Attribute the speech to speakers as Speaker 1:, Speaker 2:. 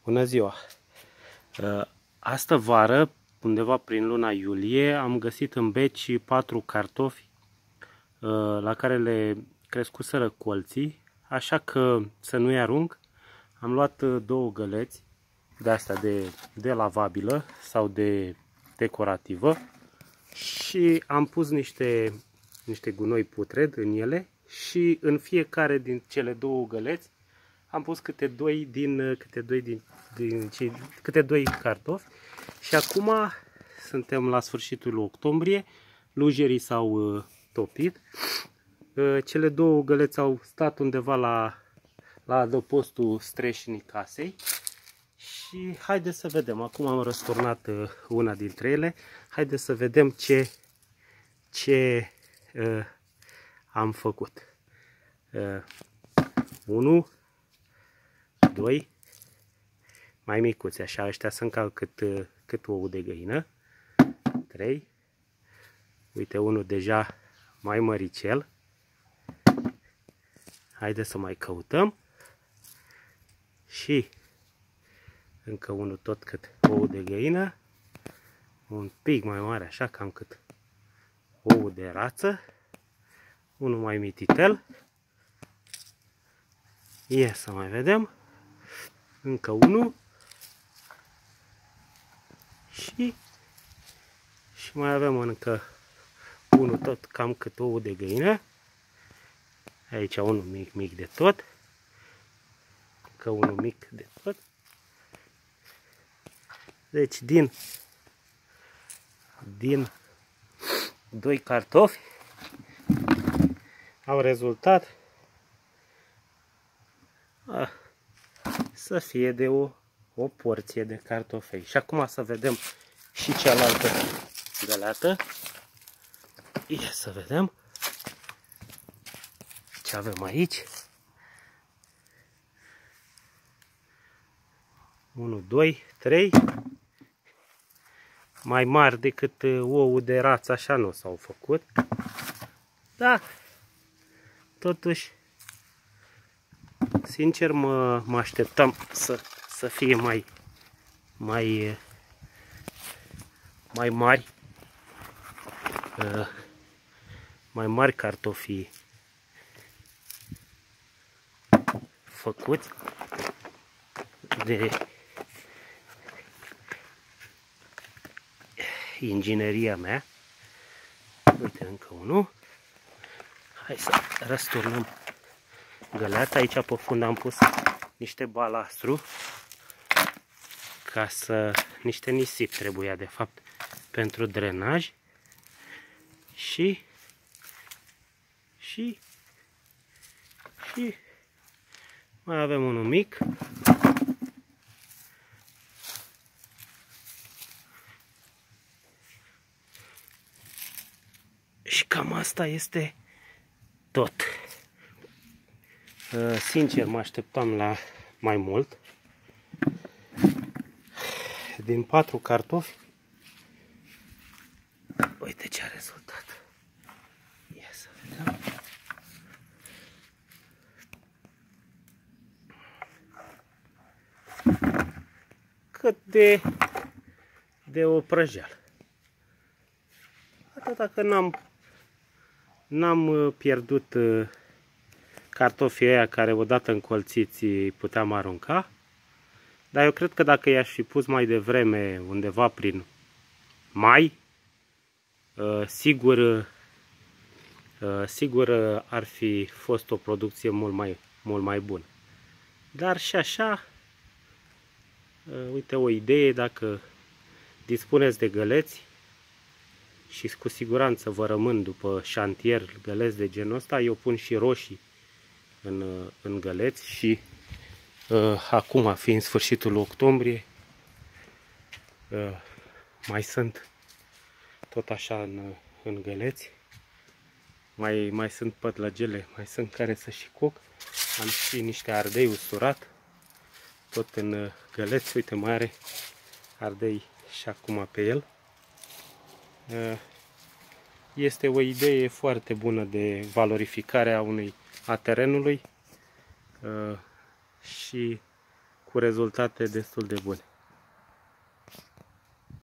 Speaker 1: Bună ziua! Astă vară, undeva prin luna iulie, am găsit în beci 4 cartofi la care le crescuseră colții, așa că să nu-i arunc, am luat 2 găleți de astea de lavabilă sau de decorativă și am pus niște gunoi putred în ele și în fiecare din cele 2 găleți am pus câte doi cartofi și acum suntem la sfârșitul octombrie, lujerii s-au topit, cele 2 găleți au stat undeva la adăpostul streșinii casei și haideți să vedem, acum am răsturnat una dintre ele, haideți să vedem ce am făcut. 1, 2, mai micuți, așa, ăștia sunt ca cât ou de găină. 3, uite, unul deja mai măricel. Haideți să mai căutăm. Și încă unul tot cât ou de găină. Un pic mai mare, așa, cam cât ou de rață. Unul mai mititel. Ia să mai vedem. Încă unul. Și mai avem încă unul tot cam cât ou de găină. Aici unul mic de tot. Încă unul mic de tot. Deci din 2 cartofi au rezultat să fie de o porție de cartofei. Și acum să vedem și cealaltă găleată. Ia să vedem ce avem aici. 1, 2, 3. Mai mari decât ou de rață, așa nu s-au făcut. Da, totuși, sincer, mă așteptam să fie mai mari cartofii făcuți de ingineria mea. Uite, încă unul. Hai să răsturnăm găleata. Aici pe fund am pus niște balastru, niște nisip trebuia de fapt pentru drenaj și mai avem unul mic. Și cam asta este tot. Sincer, mă așteptam la mai mult. Din 4 cartofi, uite ce a rezultat. Ia să vedem. Cât de o prăjeală. Atâta că n-am pierdut cartofii ăia care odată încolțiți puteam arunca. Dar eu cred că dacă i-aș fi pus mai devreme, undeva prin mai, sigur ar fi fost o producție mult mai bună. Dar și așa, uite o idee, dacă dispuneți de găleți și cu siguranță vă rămân după șantier găleți de genul ăsta, eu pun și roșii în găleți și acum, fiind sfârșitul octombrie, mai sunt tot așa în găleți, mai sunt pătlăgele, mai sunt care să și coc, am și niște ardei usurat, tot în găleți, uite, mai are ardei și acum pe el. Este o idee foarte bună de valorificare a terenului și cu rezultate destul de bune.